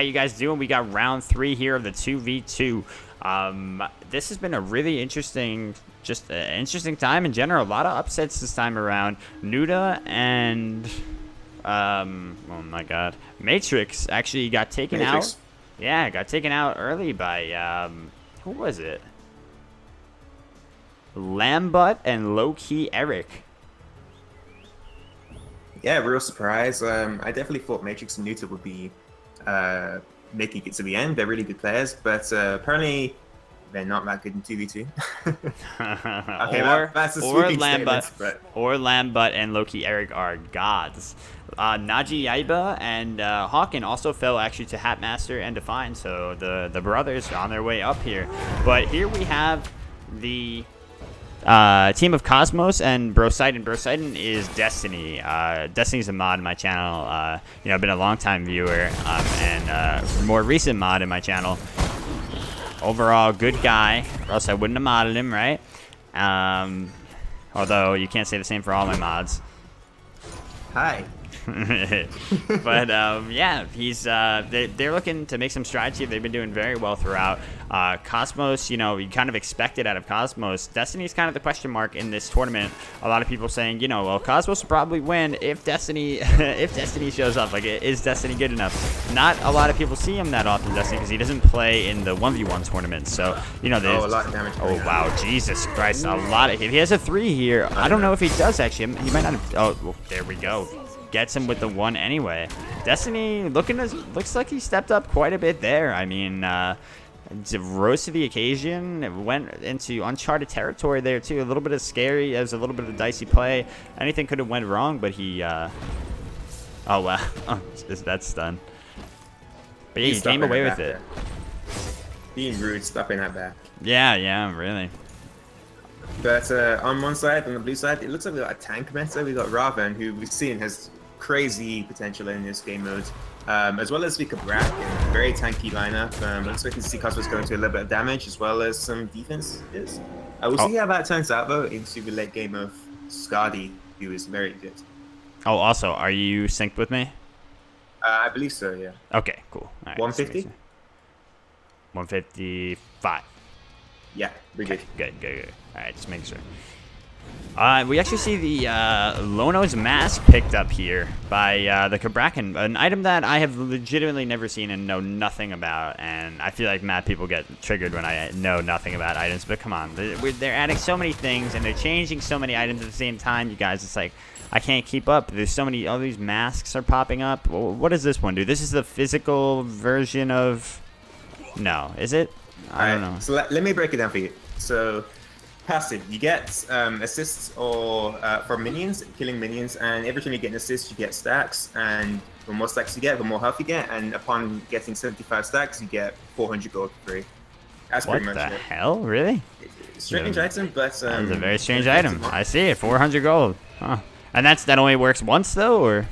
How you guys doing? We got round 3 here of the 2v2. This has been a really interesting, interesting time in general. A lot of upsets this time around. Nuda and oh my god, Matrix actually got taken out. Yeah, got taken out early by who was it? Lambut and low-key Eric. Yeah, real surprise. I definitely thought Matrix and Nuta would be making it to the end. They're really good players, but apparently they're not that good in 2v2. Okay, that's a sweeping statement, or Lambut and Loki Eric are gods. Naji Yaiba and Hawken also fell actually to Hatmaster and Define, so the brothers are on their way up here. But here we have the team of Cosmos and Brosidon. Brosidon is Destiny. Destiny's a mod in my channel. I've been a long-time viewer and more recent mod in my channel. Overall, good guy, or else I wouldn't have modded him, right? Although you can't say the same for all my mods. Hi. But yeah, he's they're looking to make some strides here. They've been doing very well throughout. Cosmos, you kind of expect it out of Cosmos. Destiny's kind of the question mark in this tournament. A lot of people saying, well, Cosmos will probably win if Destiny if Destiny shows up. Like, is Destiny good enough? Not a lot of people see him that often, Destiny, because he doesn't play in the 1v1 tournaments. So there's a lot of damage. Oh wow, Jesus Christ, a lot of. If he has a 3 here, I don't know if he does actually. He might not have. Oh, well, there we go. Gets him with the 1 anyway. Destiny looks like he stepped up quite a bit there. I mean, rose to the occasion. It went into uncharted territory there too. A little bit of scary, as a little bit of dicey play. Anything could have went wrong, but he. Oh wow, that's done. But yeah, he came away with it. Being rude, stuffing that back. Yeah, really. But on one side, on the blue side, it looks like we got a tank meta. We got Ravan, who we've seen has crazy potential in this game mode, as well as the Cabrakan, very tanky lineup. I'm expecting to see Cosmos go into a little bit of damage as well as some defense. We'll see how that turns out though into the late game of Skadi, who is very good. Oh, also, are you synced with me? I believe so, yeah. Okay, cool. All right, 150? 155. Yeah, pretty good. Good. All right, just making sure. We actually see the Lono's mask picked up here by the Cabrakan, an item that I have legitimately never seen and know nothing about. And I feel like mad people get triggered when I know nothing about items. But come on, they're adding so many things and they're changing so many items at the same time. You guys, it's like I can't keep up. There's so many. All these masks are popping up. What does this one do? This is the physical version of. No, is it? I don't know. So let me break it down for you. So. Passive, you get assists or from minions, killing minions, and every time you get an assist, you get stacks, and the more stacks you get, the more health you get, and upon getting 75 stacks, you get 400 gold for free. That's pretty much it. What the hell? Really? Strange item, but it's a very strange item. I see it, 400 gold. Huh. And that only works once though, or?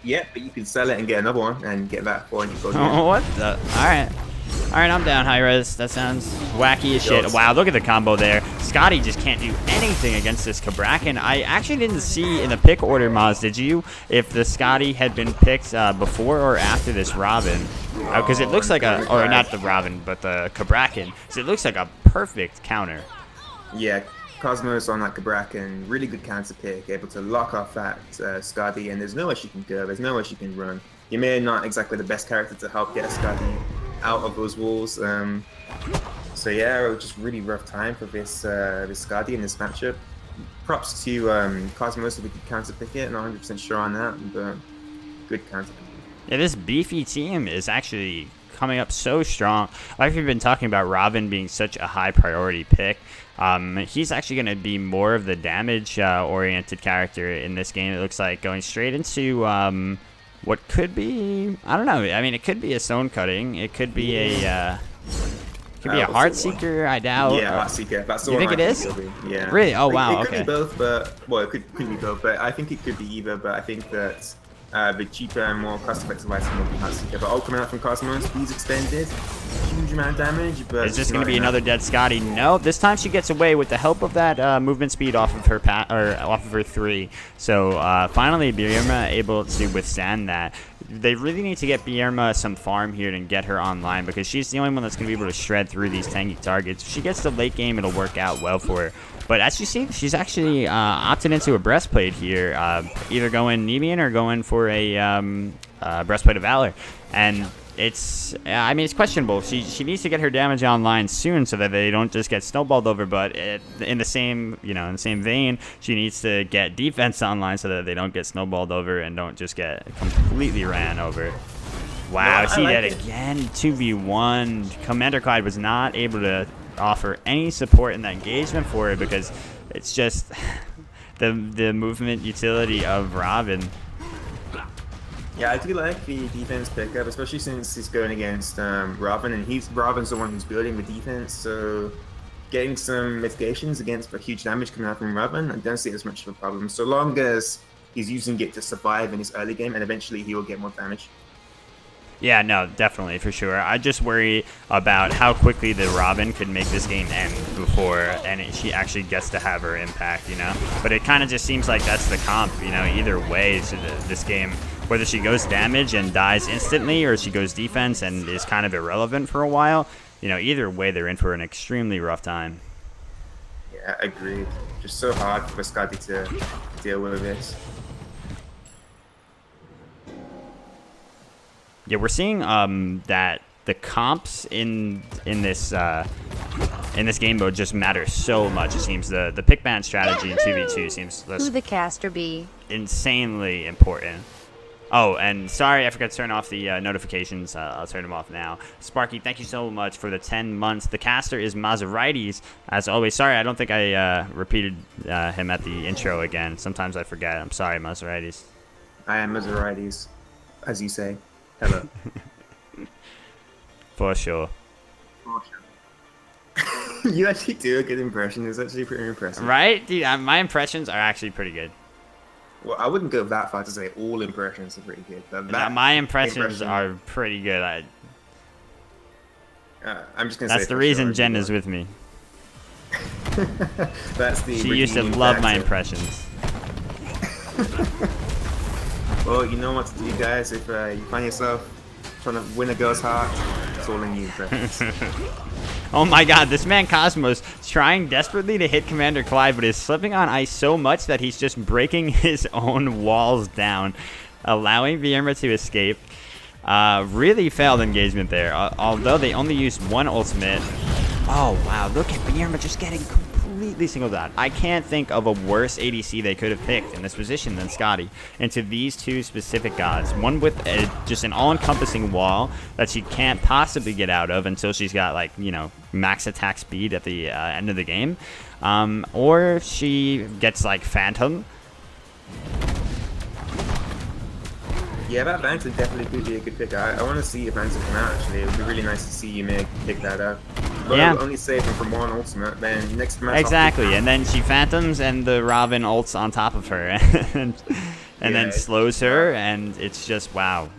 Yeah, but you can sell it and get another one and get that 400 gold. Oh, what the? All right, I'm down, Hi-Rez. That sounds wacky as shit. Wow, look at the combo there. Skadi just can't do anything against this Cabrakan. I actually didn't see in the pick order, Maz, did you, if the Skadi had been picked before or after this Robin? Because it looks like or not the Robin, but the Cabrakan. So it looks like a perfect counter. Yeah, Cosmos on that Cabrakan, really good counter pick, able to lock off that Skadi, and there's nowhere she can go, there's nowhere she can run. Ymir not exactly the best character to help get Skadi out of those walls. So yeah, it was just really rough time for this Skadi in this matchup. Props to Cosmos if we could counter pick it, not 100% sure on that, but good counter pick. Yeah, this beefy team is actually coming up so strong. Like we've been talking about Robin being such a high priority pick. He's actually going to be more of the damage oriented character in this game. It looks like going straight into what could be, I don't know. I mean, it could be a stone cutting. It could be a heart seeker. I doubt. Yeah, heart seeker. That's the you one. think it is? Yeah. Really? Oh wow. It could be both, but it could be both. But I think it could be either. But I think that the cheaper and more cost-effective item will be heart seeker. But all coming out from Cosmos, these extended, huge amount of damage. But it's just going to be another dead Skadi. No, this time she gets away with the help of that movement speed off of her off of her 3. So finally, Birma able to withstand that. they really need to get Bierma some farm here and get her online, because she's the only one that's going to be able to shred through these tanky targets. If she gets to late game, it'll work out well for her. But as you see, she's actually opted into a breastplate here, either going Nemean or going for a breastplate of Valor. And it's, I mean, it's questionable. She needs to get her damage online soon so that they don't just get snowballed over. But in the same, in the same vein, she needs to get defense online so that they don't get snowballed over and don't just get completely ran over. Wow, see that again, 2v1. Commander Clyde was not able to offer any support in that engagement for her, because it's just the movement utility of Robin. Yeah, I do like the defense pickup, especially since he's going against Robin, and Robin's the one who's building the defense, so getting some mitigations against a huge damage coming out from Robin, I don't see it as much of a problem, so long as he's using it to survive in his early game, and eventually he will get more damage. Yeah, no, definitely, for sure. I just worry about how quickly the Robin could make this game end before she actually gets to have her impact, But it kind of just seems like that's the comp, either way, so this game, whether she goes damage and dies instantly or she goes defense and is kind of irrelevant for a while, either way they're in for an extremely rough time. Yeah, agreed. Just so hard for Skadi to deal with this. Yeah, we're seeing that the comps in this game mode just matter so much. It seems the pick ban strategy in 2v2 seems who the caster be insanely important. Oh, and sorry, I forgot to turn off the notifications. I'll turn them off now. Sparky, thank you so much for the 10 months. The caster is Maserati's, as always. Sorry, I don't think I repeated him at the intro again. Sometimes I forget. I'm sorry, Maserati's. I am Maserati's, as you say. Hello. For sure. You actually do a good impression. It's actually pretty impressive. Right? Dude, my impressions are actually pretty good. Well, I wouldn't go that far to say all impressions are pretty good. But my impressions are pretty good. I'm just going to say that's the reason Jen is with me. That's the she used to love my impressions. Well, you know what to do, guys. If you find yourself trying to win a girl's heart, it's all in you, Oh my god, this man Cosmos trying desperately to hit Commander Clyde, but is slipping on ice so much that he's just breaking his own walls down, allowing Vierma to escape. Really failed engagement there, although they only used one ultimate. Oh wow, look at Vierma just getting completely singled out. I can't think of a worse ADC they could have picked in this position than Skadi into these two specific gods. One with just an all-encompassing wall that she can't possibly get out of until she's got, like, max attack speed at the end of the game. Or she gets, like, Phantom. Yeah, that Phantom definitely could be a good pick. I want to see if Phantom come out, actually. It would be really nice to see Ymir pick that up. But yeah. Only save him from one ultimate, then next match. Exactly, and then she Phantoms and the Robin ults on top of her and then slows her, and it's just, wow.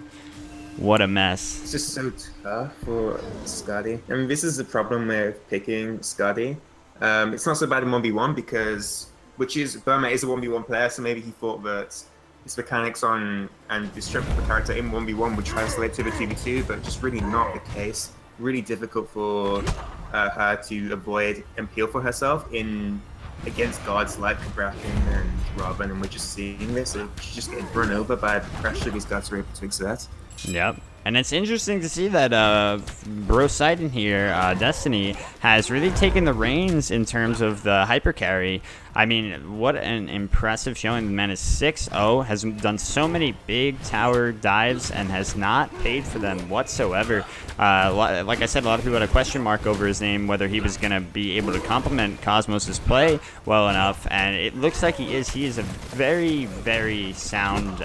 What a mess. It's just so tough for Skadi. I mean, this is the problem with picking Skadi. It's not so bad in 1v1 because, Burma is a 1v1 player, so maybe he thought that its mechanics on and the strength of the character in 1v1 would translate to the 2v2, but just really not the case. Really difficult for her to avoid and peel for herself against gods like Cabrakan and Ravana, and we're just seeing this. She's just getting run over by the pressure these gods are able to exert. Yep. And it's interesting to see that Bro Sidon here, Destiny, has really taken the reins in terms of the hyper carry. I mean, what an impressive showing. The man is 6-0, has done so many big tower dives, and has not paid for them whatsoever. Like I said, a lot of people had a question mark over his name, whether he was going to be able to complement Cosmos' play well enough, and it looks like he is. He is a very, very sound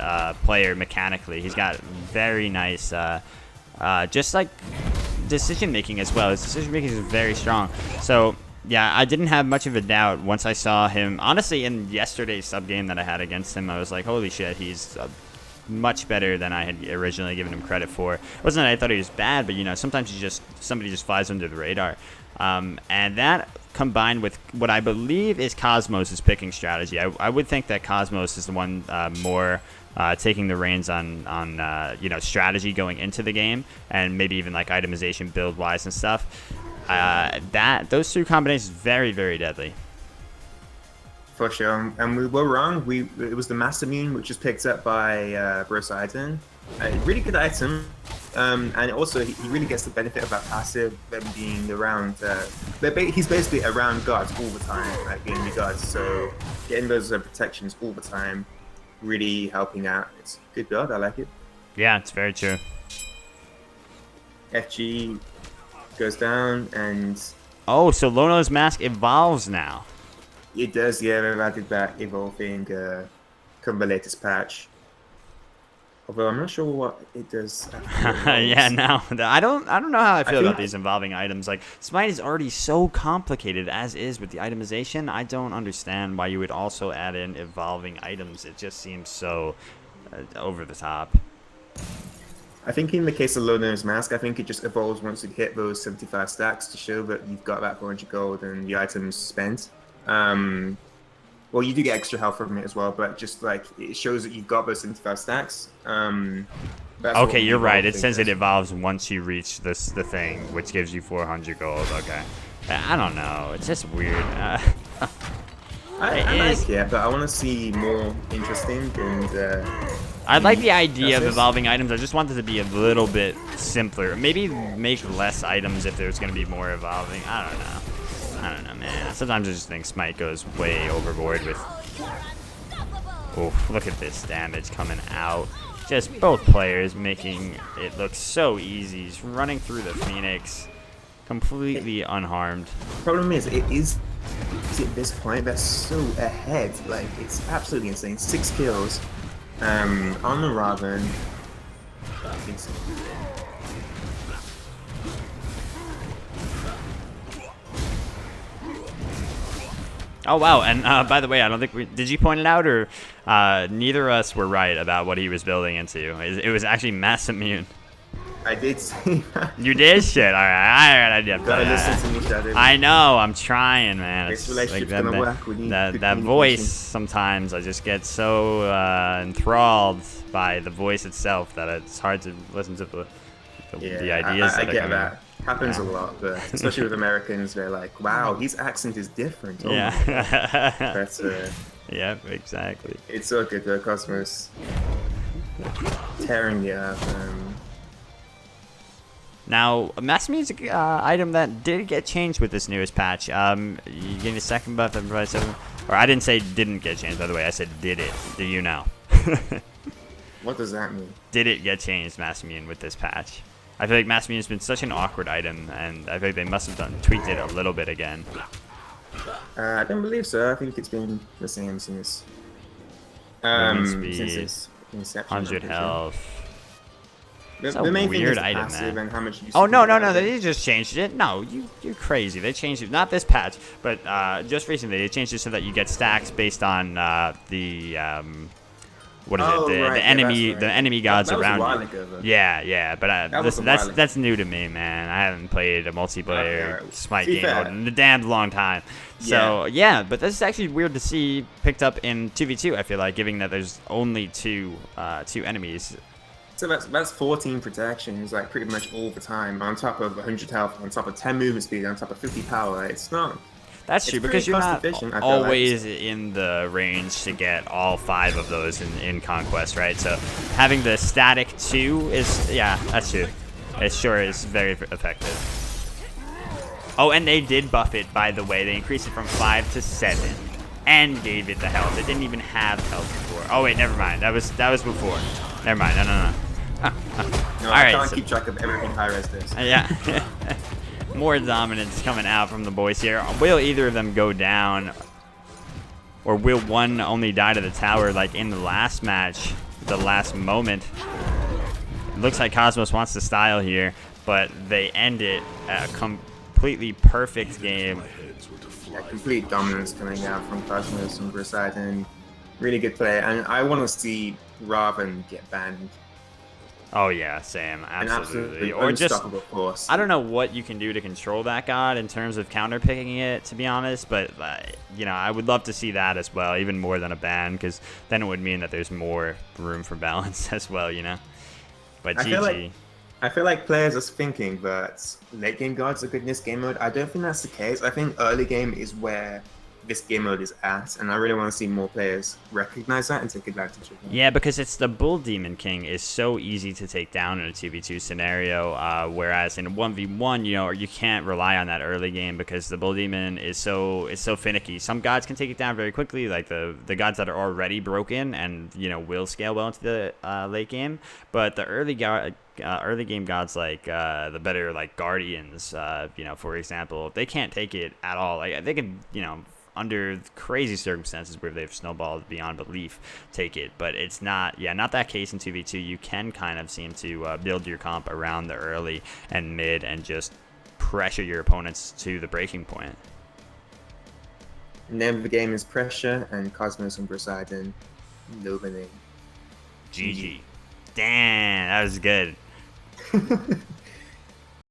player mechanically. He's got very nice, just like decision making as well. His decision making is very strong. So yeah, I didn't have much of a doubt once I saw him. Honestly, in yesterday's sub game that I had against him, I was like, holy shit, he's much better than I had originally given him credit for. It wasn't that I thought he was bad, but sometimes somebody just flies under the radar. And that combined with what I believe is Cosmos' picking strategy. I would think that Cosmos is the one more taking the reins on you know, strategy going into the game, and maybe even like itemization build wise and stuff. Those two combinations very, very deadly. For sure, and we were wrong. It was the Master Mune, which was picked up by Brosidon. Really good item, and also he really gets the benefit of that passive, them being around. He's basically around guards all the time, like being the guards. So getting those protections all the time, really helping out. It's a good build. I like it. Yeah, it's very true. FG goes down, and oh, so Lono's mask evolves now. It does, yeah. They've added that evolving come the latest patch. Although I'm not sure what it does. Yeah, no, I don't know how I feel about these evolving items. Like, Smite is already so complicated as is with the itemization. I don't understand why you would also add in evolving items. It just seems so over the top. I think in the case of Lono's mask, I think it just evolves once you hit those 75 stacks to show that you've got that 400 gold and the item's spent. Well, you do get extra health from it as well, but just like it shows that you've got those 75 stacks. Okay, you're right. It says it evolves once you reach the thing, which gives you 400 gold. Okay, I don't know. It's just weird. I like it, but I want to see more interesting and. I like the idea of evolving items. I just want it to be a little bit simpler. Maybe make less items if there's going to be more evolving. I don't know. I don't know, man. Sometimes I just think Smite goes way overboard with... oh, look at this damage coming out. Just both players making it look so easy. He's running through the Phoenix completely unharmed. Problem is, it is at this point, they're so ahead. Like, it's absolutely insane. 6 kills on the Raven. Oh, wow. And by the way, I don't think did you point it out, or neither of us were right about what he was building into? It was actually mass immune. I did say that. You did? Shit. All right. I did. Gotta listen to NShadow. I know. I'm trying, man. This relationship's gonna work. We need that voice, sometimes I just get so enthralled by the voice itself that it's hard to listen to the ideas. I get that. Happens a lot, but especially with Americans, they're like, wow, his accent is different. Oh yeah. That's yep, exactly. It's so good though, Cosmos tearing you up. Now, mass music item that did get changed with this newest patch. You gave me a second buff, everybody 7. Or I didn't say didn't get changed, by the way. I said did it. Do you know? What does that mean? Did it get changed, mass immune, with this patch? I feel like mass immune has been such an awkward item, and I feel like they must have tweaked it a little bit again. I don't believe so. I think it's been the same since its inception. 100 health. The main thing weird is item, passive man. and how much you oh no, they just changed it. No, you're crazy. They changed it. Not this patch, but just recently they changed it so that you get stacks based on the what is it? The enemy, the enemy gods around you. Ago, yeah, but that's new to me, man. I haven't played a multiplayer Smite game in a damn long time. So yeah, but this is actually weird to see picked up in 2v2. I feel like, given that there's only two enemies. So that's 14 protections, like pretty much all the time, on top of 100 health, on top of 10 movement speed, on top of 50 power. It's not. That's true, because you're not always in the range to get all 5 of those in Conquest, right? So having the static 2 is, yeah, that's true. It sure is very effective. Oh, and they did buff it, by the way. They increased it from 5 to 7 and gave it the health. It didn't even have health before. Oh, wait, never mind. That was before. Never mind. No. No, I can't keep track of everything high-res does. Yeah. More dominance coming out from the boys here. Will either of them go down, or will one only die to the tower like in the last match, the last moment? It looks like Cosmos wants to style here, but they end it a completely perfect game. Yeah, complete dominance coming out from Cosmos and Brosidon. Really good play, and I want to see Raven get banned. Oh yeah, Sam, An absolutely. absolutely Or just unstoppable force. I don't know what you can do to control that god in terms of counter picking it, to be honest. But you know, I would love to see that as well, even more than a ban, because then it would mean that there's more room for balance as well. You know. But I feel like GG. I feel like players are thinking that late game guards are good in this game mode. I don't think that's the case. I think early game is where this game mode is at, and I really want to see more players recognize that and take advantage of that. Yeah, because it's the Bull Demon King is so easy to take down in a 2v2 scenario, whereas in a 1v1, you know, you can't rely on that early game because the Bull Demon is so finicky. Some gods can take it down very quickly, like the gods that are already broken and, you know, will scale well into the late game, but the early game gods like the better like Guardians, you know, for example, they can't take it at all. Like they can, you know, under crazy circumstances where they've snowballed beyond belief, take it. But it's not that case in 2v2. You can kind of seem to build your comp around the early and mid and just pressure your opponents to the breaking point. Name of the game is Pressure, and Cosmos and Poseidon, Nobody. GG. Damn, that was good.